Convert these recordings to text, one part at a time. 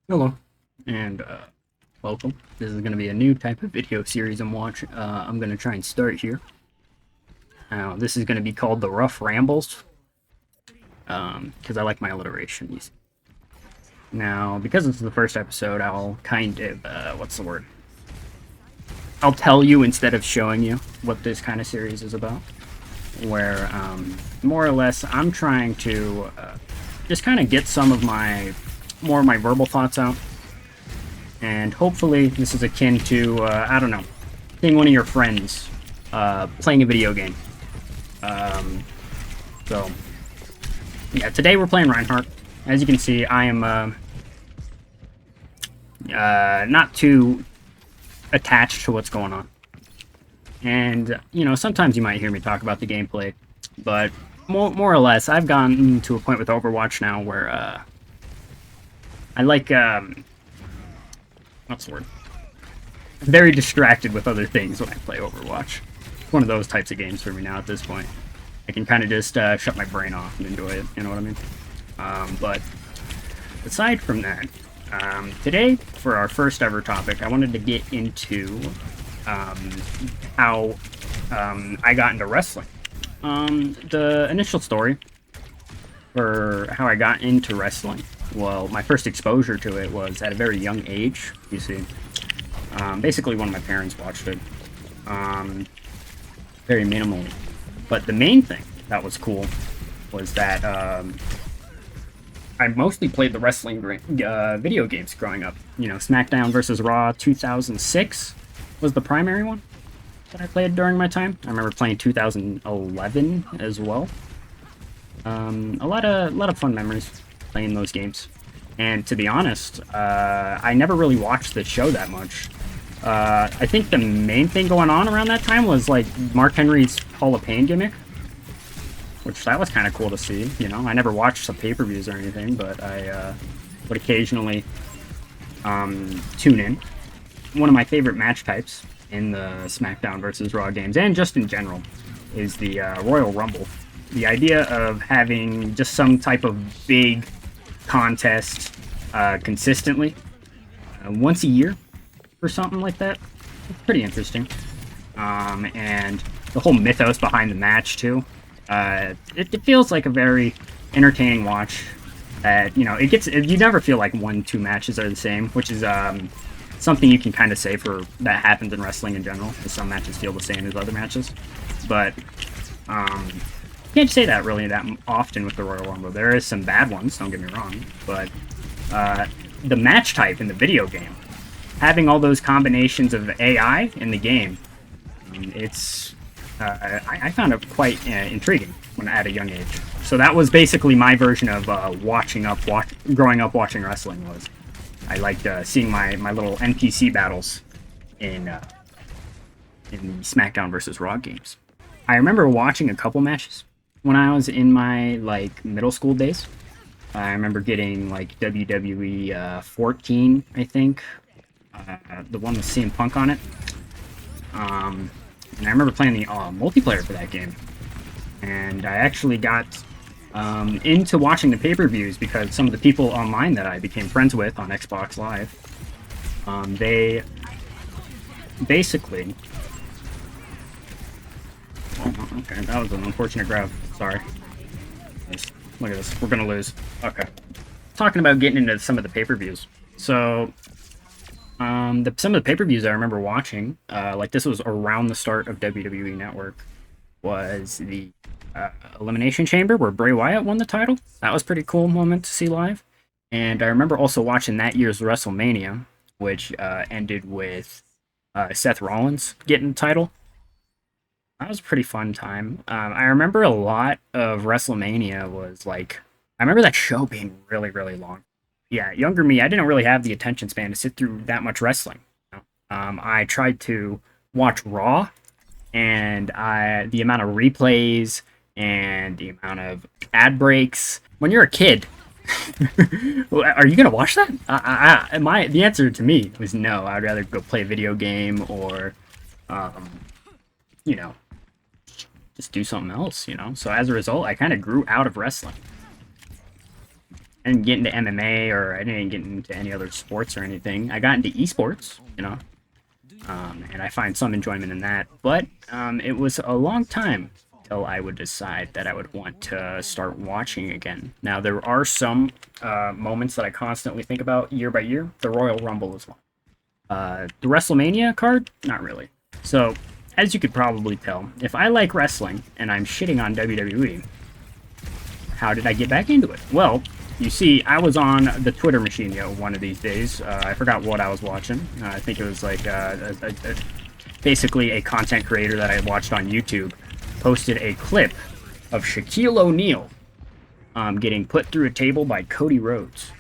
Hello, and welcome. This is going to be a new type of video series I'm going to try and start here. Now, this is going to be called the Rough Rambles, because I like my alliteration. Now, because this is the first episode, I'll kind of, what's the word? I'll tell you instead of showing you what this kind of series is about. Where, more or less, I'm trying to just kind of get more of my verbal thoughts out. And hopefully this is akin to, I don't know, seeing one of your friends playing a video game. So, yeah, today we're playing Reinhardt. As you can see, I am not too attached to what's going on. And, you know, sometimes you might hear me talk about the gameplay, but more or less, I've gotten to a point with Overwatch now where I like, what's the word? I'm very distracted with other things when I play Overwatch. It's one of those types of games for me now at this point. I can kind of just shut my brain off and enjoy it, you know what I mean? But aside from that, today, for our first ever topic, I wanted to get into how I got into wrestling. The initial story for how I got into wrestling, well, my first exposure to it was at a very young age, you see. Basically, one of my parents watched it. Very minimally. But the main thing that was cool was that I mostly played the wrestling video games growing up. You know, SmackDown versus Raw 2006 was the primary one that I played during my time. I remember playing 2011 as well. A lot of fun memories playing those games. And to be honest, I never really watched the show that much. I think the main thing going on around that time was like Mark Henry's Hall of Pain gimmick, which that was kind of cool to see. You know, I never watched some pay-per-views or anything, but I would occasionally tune in. One of my favorite match types in the SmackDown versus Raw games, and just in general, is the Royal Rumble. The idea of having just some type of big contest consistently once a year or something like that. It's pretty interesting. And the whole mythos behind the match too. It feels like a very entertaining watch. You know, you never feel like 1-2 matches are the same, which is something you can kind of say for that happens in wrestling in general. Some matches feel the same as other matches, but can't say that really that often with the Royal Rumble. There is some bad ones, don't get me wrong, but the match type in the video game, having all those combinations of AI in the game, it's I found it quite intriguing when at a young age. So that was basically my version of growing up watching wrestling. Was I liked seeing my little NPC battles in the SmackDown versus Raw games. I remember watching a couple matches when I was in my like middle school days. I remember getting like WWE 14, I think, the one with CM Punk on it. And I remember playing the multiplayer for that game. And I actually got into watching the pay-per-views because some of the people online that I became friends with on Xbox Live, they basically... Oh, okay, that was an unfortunate grab. Sorry. Look at this. We're gonna lose. Okay. Talking about getting into some of the pay-per-views. So, some of the pay-per-views I remember watching, like this was around the start of WWE Network, was the Elimination Chamber where Bray Wyatt won the title. That was a pretty cool moment to see live. And I remember also watching that year's WrestleMania, which ended with Seth Rollins getting the title. That was a pretty fun time. I remember a lot of WrestleMania was like, I remember that show being really, really long. Yeah, younger me, I didn't really have the attention span to sit through that much wrestling. You know? I tried to watch Raw, and the amount of replays and the amount of ad breaks. When you're a kid, are you gonna watch that? The answer to me was no. I'd rather go play a video game or, you know, just do something else, you know? So as a result, I kind of grew out of wrestling. I didn't get into MMA, or I didn't get into any other sports or anything. I got into esports, you know, and I find some enjoyment in that. But it was a long time till I would decide that I would want to start watching again. Now, there are some moments that I constantly think about year by year. The Royal Rumble is one. The WrestleMania card? Not really. So, as you could probably tell, if I like wrestling and I'm shitting on WWE, how did I get back into it? Well, you see, I was on the Twitter machine, one of these days. I forgot what I was watching. I think it was like basically a content creator that I watched on YouTube posted a clip of Shaquille O'Neal getting put through a table by Cody Rhodes.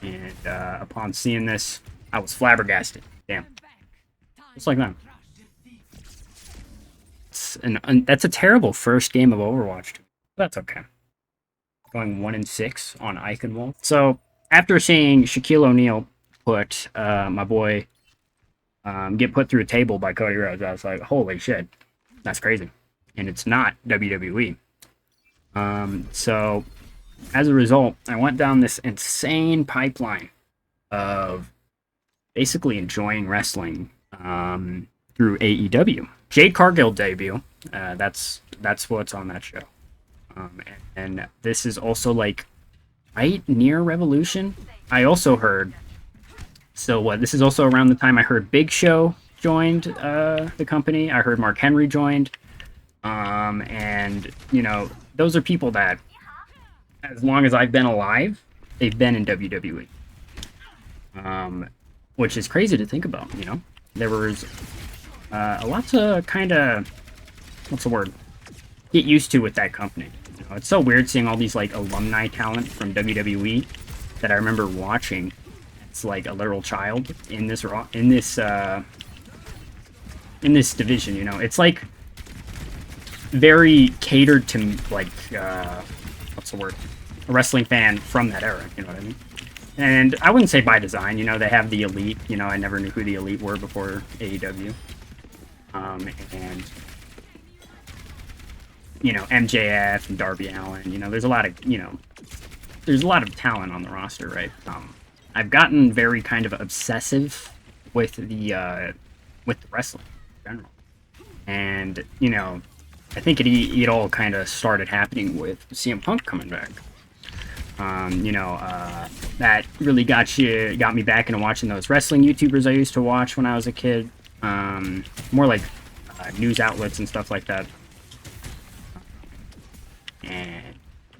And upon seeing this, I was flabbergasted. Damn. Just like that. That's a terrible first game of Overwatch. That's okay. Going 1-6 on Eichenwald. So, after seeing Shaquille O'Neal put my boy get put through a table by Cody Rhodes, I was like, holy shit, that's crazy. And it's not WWE. So, as a result, I went down this insane pipeline of basically enjoying wrestling through AEW. Jade Cargill debut, that's what's on that show. And this is also like right near Revolution. I also heard, this is also around the time I heard Big Show joined the company. I heard Mark Henry joined. And, you know, those are people that, as long as I've been alive, they've been in WWE. Which is crazy to think about, you know? There was a lot to kind of, what's the word? Get used to with that company. You know, it's so weird seeing all these like alumni talent from WWE that I remember watching. It's like a literal child in this division. You know, it's like very catered to like what's the word? A wrestling fan from that era. You know what I mean? And I wouldn't say by design. You know, they have the Elite. You know, I never knew who the Elite were before AEW. And you know, MJF and Darby Allin, you know, there's a lot of talent on the roster, right? I've gotten very kind of obsessive with the wrestling in general. And, you know, I think it all kind of started happening with CM Punk coming back. You know, that really got me back into watching those wrestling YouTubers I used to watch when I was a kid. More like news outlets and stuff like that. And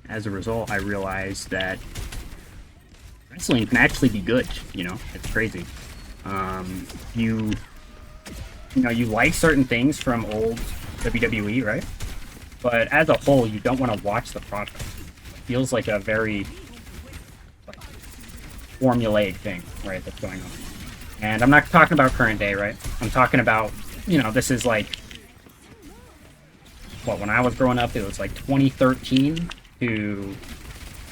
as a result, I realized that wrestling can actually be good. You know, it's crazy. You like certain things from old WWE, right? But as a whole, you don't want to watch the product. It feels like a very formulaic thing, right, that's going on. And I'm not talking about current day, right? I'm talking about, you know, this is like, when I was growing up, it was like 2013 to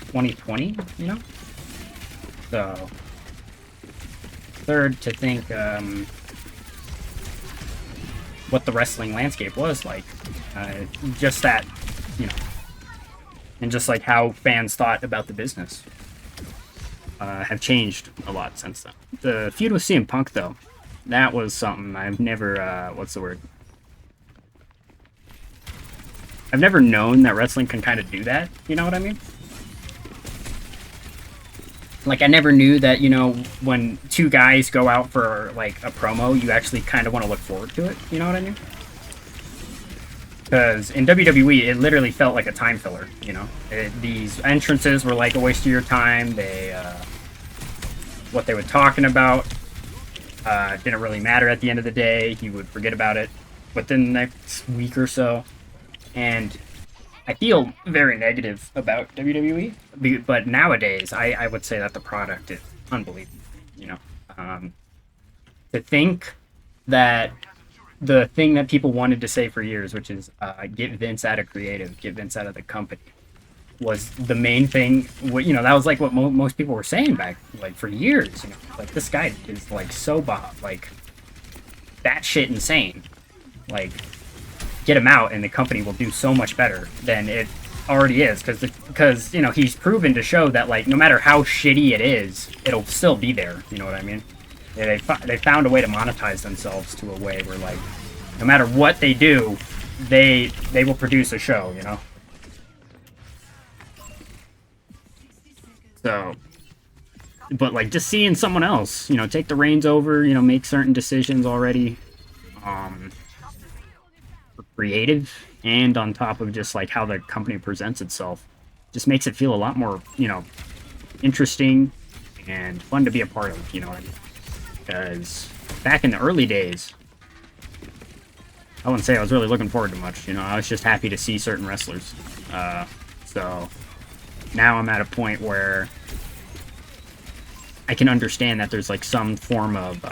2020, you know? So, third to think what the wrestling landscape was like. Just that, you know, and just like how fans thought about the business have changed a lot since then. The feud with CM Punk, though, that was something I've never, what's the word? I've never known that wrestling can kind of do that, you know what I mean? Like, I never knew that, you know, when two guys go out for, like, a promo, you actually kind of want to look forward to it, you know what I mean? Because in WWE, it literally felt like a time filler, you know? These entrances were like a waste of your time. What they were talking about didn't really matter at the end of the day. You would forget about it within the next week or so. And I feel very negative about WWE, but nowadays I would say that the product is unbelievable. You know, to think that the thing that people wanted to say for years, which is get Vince out of creative, get Vince out of the company, was the main thing. You know, that was like what most people were saying back like for years. You know, like this guy is like so like that shit insane, like. Get him out and the company will do so much better than already is, because you know, he's proven to show that, like, no matter how shitty it is, it'll still be there. You know what I mean? They found a way to monetize themselves to a way where, like, no matter what they do, they will produce a show. You know. So, but like, just seeing someone else, you know, take the reins over, you know, make certain decisions already, creative, and on top of just like how the company presents itself, just makes it feel a lot more, you know, interesting and fun to be a part of. You know what I mean? Because back in the early days, I wouldn't say I was really looking forward to much. You know, I was just happy to see certain wrestlers. So now I'm at a point where I can understand that there's like some form of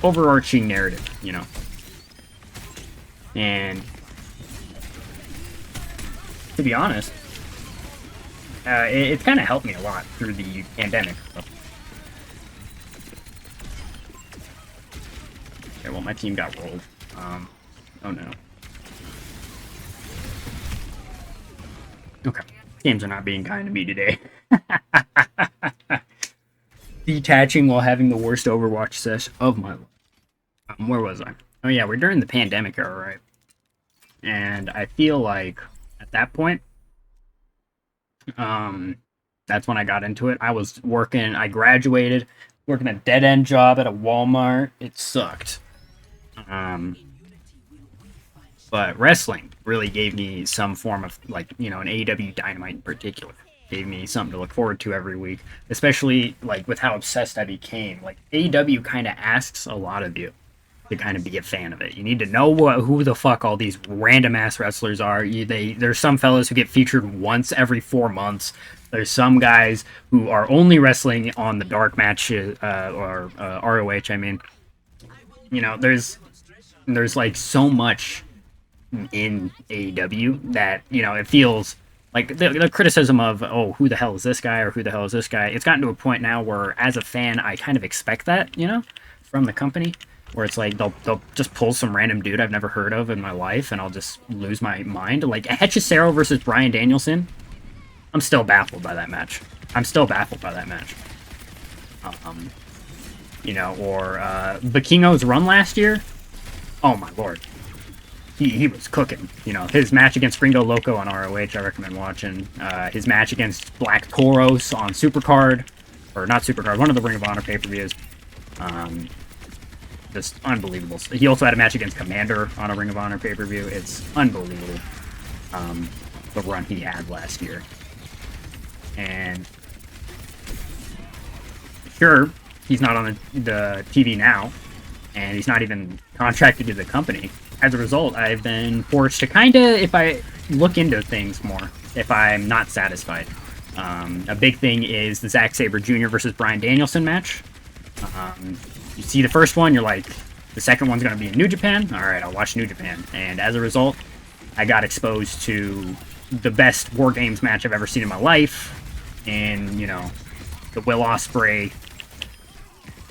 overarching narrative, you know. And to be honest, it's kind of helped me a lot through the pandemic. So. Okay, well, my team got rolled. Oh no. Okay. Games are not being kind to me today. Detaching while having the worst Overwatch sesh of my life. Where was I? Oh yeah, we're during the pandemic era, right? And I feel like at that point, that's when I got into it. I was working, I graduated, working a dead-end job at a Walmart. It sucked. But wrestling really gave me some form of, like, you know, an AEW Dynamite in particular. Gave me something to look forward to every week, especially, like, with how obsessed I became. Like, AEW kind of asks a lot of you to kind of be a fan of it. You need to know who the fuck all these random-ass wrestlers are. There's some fellas who get featured once every 4 months. There's some guys who are only wrestling on the dark match, or ROH, I mean. You know, there's like so much in AEW that, you know, it feels like the criticism of, oh, who the hell is this guy or who the hell is this guy, it's gotten to a point now where as a fan I kind of expect that, you know, from the company, where it's like they'll just pull some random dude I've never heard of in my life and I'll just lose my mind. Like Hechicero versus Bryan Danielson, I'm still baffled by that match. You know, or Vikingo's run last year, oh my lord. He was cooking. You know, his match against Gringo Loco on ROH, I recommend watching. His match against Black Toros on Supercard, or not Supercard, one of the Ring of Honor pay-per-views. Just unbelievable. He also had a match against Commander on a Ring of Honor pay-per-view. It's unbelievable, the run he had last year. And sure, he's not on the TV now, and he's not even contracted to the company. As a result, I've been forced to kind of, if I look into things more, if I'm not satisfied. A big thing is the Zack Sabre Jr. versus Bryan Danielson match. You see the first one, you're like, the second one's going to be in New Japan? Alright, I'll watch New Japan. And as a result, I got exposed to the best War Games match I've ever seen in my life. And, you know, the Will Ospreay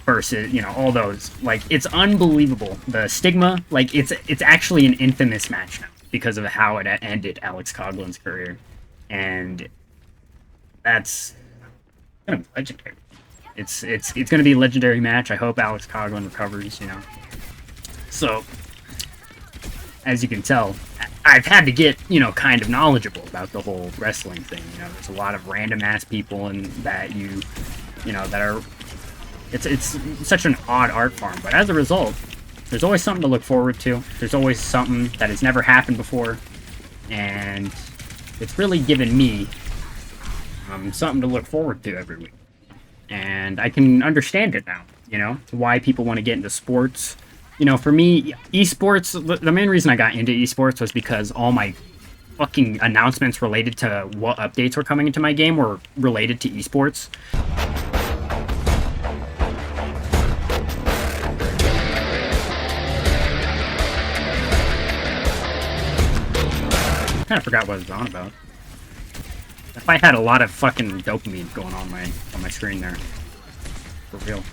versus, you know, all those. Like, it's unbelievable. The stigma, like, it's actually an infamous match now because of how it ended Alex Coughlin's career. And that's gonna be legendary. It's gonna be a legendary match. I hope Alex Coughlin recovers, you know. So, as you can tell, I've had to get, you know, kind of knowledgeable about the whole wrestling thing. You know, there's a lot of random ass people and that you know, that are. It's such an odd art form, but as a result, there's always something to look forward to. There's always something that has never happened before, and it's really given me something to look forward to every week. And I can understand it now, you know, why people want to get into sports. You know, for me, esports, the main reason I got into esports was because all my fucking announcements related to what updates were coming into my game were related to esports. I kind of forgot what it was on about. If I had a lot of fucking dopamine going on my screen there. For real.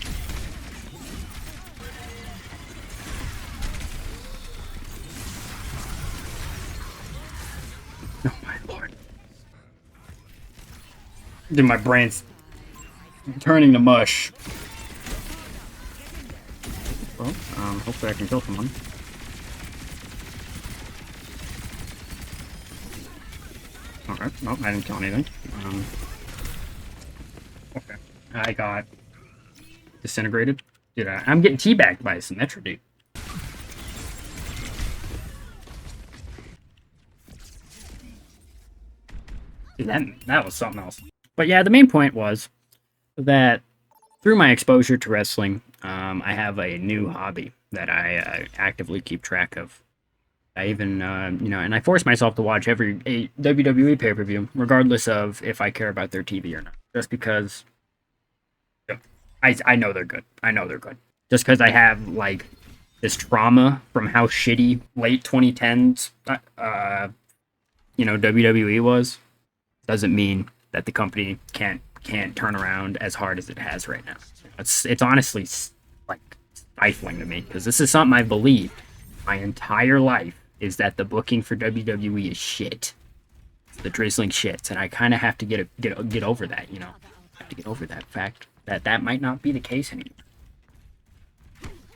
Dude, my brain's turning to mush. Well, hopefully I can kill someone. Okay, nope, I didn't kill anything. Okay, I got disintegrated. Dude, I'm getting teabagged by a Symmetra, dude. Dude, that was something else. But yeah, the main point was that through my exposure to wrestling, I have a new hobby that I actively keep track of. I even, and I force myself to watch every WWE pay-per-view, regardless of if I care about their TV or not. Just because I know they're good. I know they're good. Just because I have, like, this trauma from how shitty late 2010s, WWE was, doesn't mean that the company can't turn around as hard as it has right now. It's honestly, like, stifling to me, because this is something I believed my entire life, is that the booking for WWE is shit. It's the drizzling shits, and I kind of have to get over that, you know. I have to get over that fact that might not be the case anymore.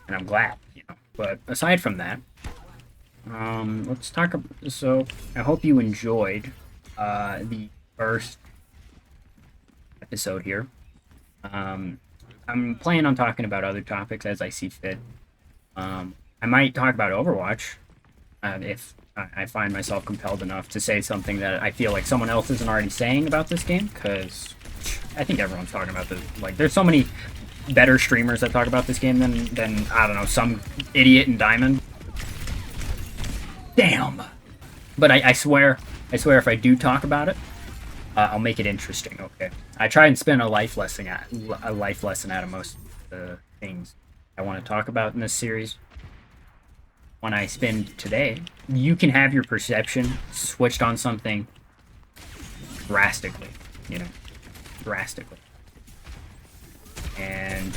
And I'm glad, you know. But aside from that, let's talk about, so I hope you enjoyed the first episode here. I'm planning on talking about other topics as I see fit. I might talk about Overwatch if I find myself compelled enough to say something that I feel like someone else isn't already saying about this game, because I think everyone's talking about this. Like, there's so many better streamers that talk about this game than I don't know, some idiot in Diamond. Damn. But I swear if I do talk about it, I'll make it interesting. Okay. I try and spin a life lesson out of most of the things I want to talk about in this series. When I spin today, you can have your perception switched on something drastically, you know, drastically. And,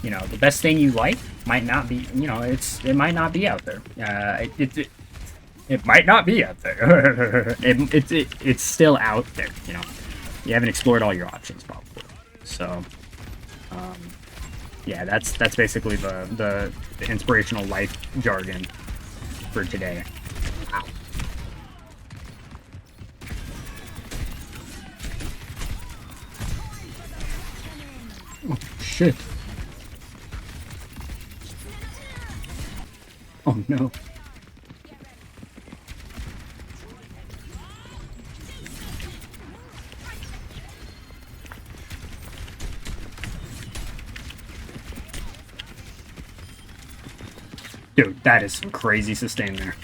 you know, the best thing you like might not be, you know, it might not be out there. It might not be out there. It's still out there, you know. You haven't explored all your options, probably. So, yeah, that's basically the inspirational life jargon for today. Wow. Oh, shit. Oh, no. Dude, that is some crazy sustain there.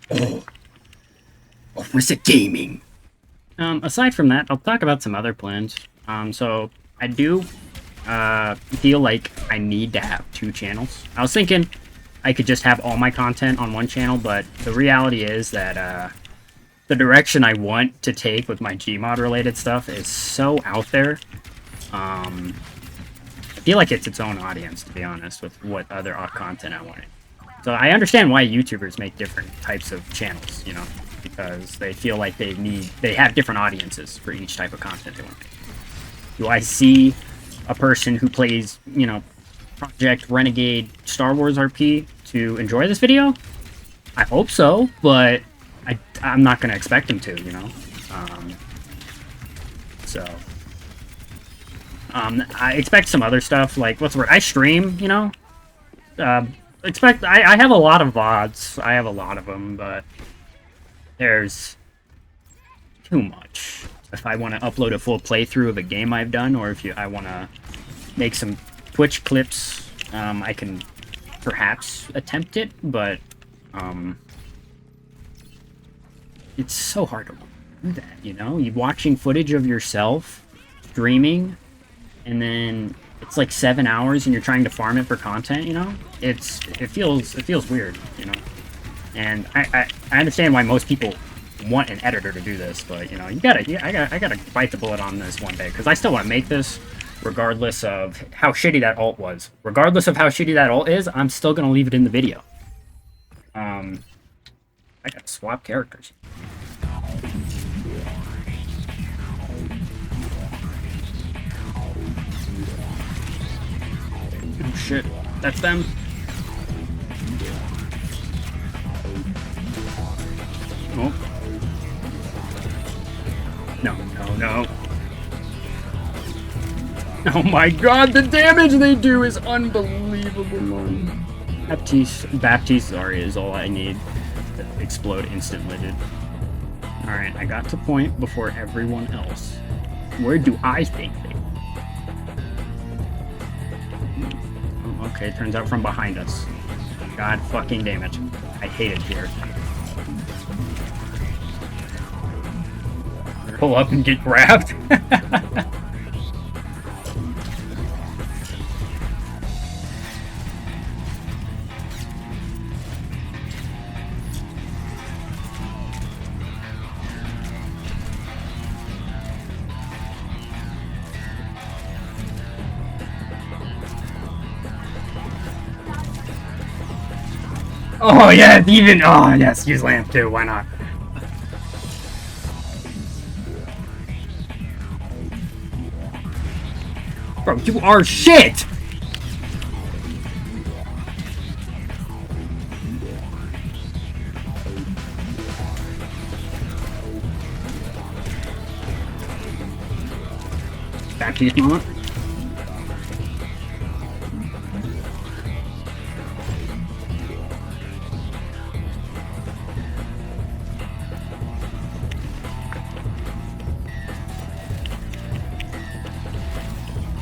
Oh, Risa Gaming. Aside from that, I'll talk about some other plans. So I do feel like I need to have 2 channels. I was thinking I could just have all my content on one channel, but the reality is that the direction I want to take with my Gmod related stuff is so out there. I feel like it's its own audience, to be honest, with what other content I want. So I understand why YouTubers make different types of channels, you know, because they feel like they have different audiences for each type of content they want to make. Do I see a person who plays, you know, Project Renegade Star Wars RP to enjoy this video? I hope so, but I'm not going to expect him to, you know. I expect some other stuff, like, what's the word? I stream, you know. I have a lot of VODs. I have a lot of them, but there's too much. If I want to upload a full playthrough of a game I've done, or if I want to make some Twitch clips, I can perhaps attempt it, but it's so hard to do that, you know? You're watching footage of yourself streaming, and then it's like 7 hours and you're trying to farm it for content, you know? It feels weird, you know? And I understand why most people want an editor to do this, but, you know, I gotta bite the bullet on this one day, because I still want to make this, regardless of how shitty that ult was. Regardless of how shitty that ult is, I'm still gonna leave it in the video. I gotta swap characters. Oh shit, that's them. Oh. No. Oh my god, the damage they do is unbelievable, man. Baptiste, sorry, is all I need to explode instantly, dude. Alright, I got to point before everyone else. Where do I think they... Oh, okay, turns out from behind us. God fucking damn it. I hate it here. Pull up and get grabbed. Oh yeah, even oh yes, use lamp too, why not? Bro, you are shit! Back to you if you want.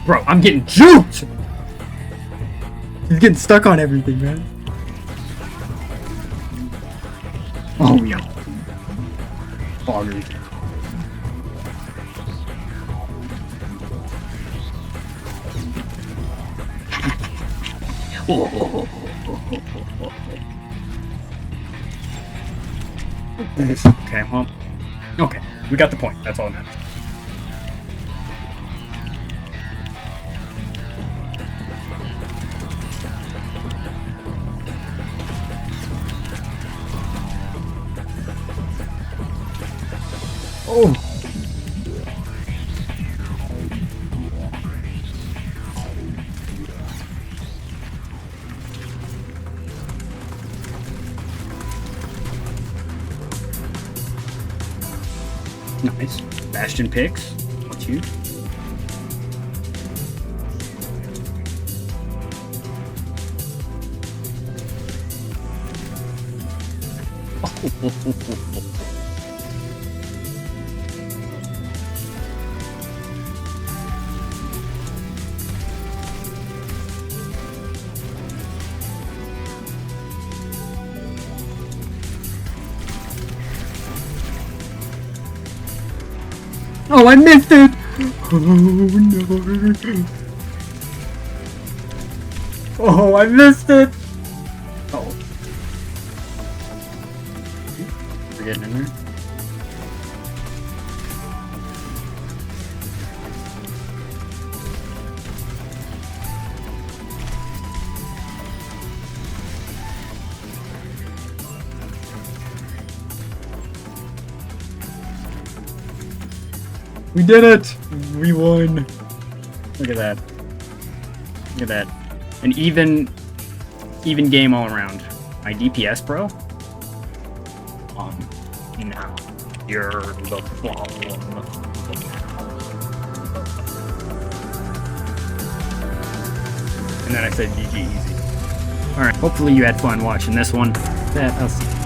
Bro, I'm getting juked! He's getting stuck on everything, man. Oh, yeah. Foggy. Okay, well. Okay, we got the point. That's all that matters. Oh! Nice. Bastion picks. What's you? Oh, I missed it! Oh, no. Oh, I missed it! Oh. We're getting in there. We did it! We won! Look at that. Look at that. An even game all around. My DPS, bro? Now. You're the problem. And then I said GG easy. Alright, hopefully you had fun watching this one. I'll see you.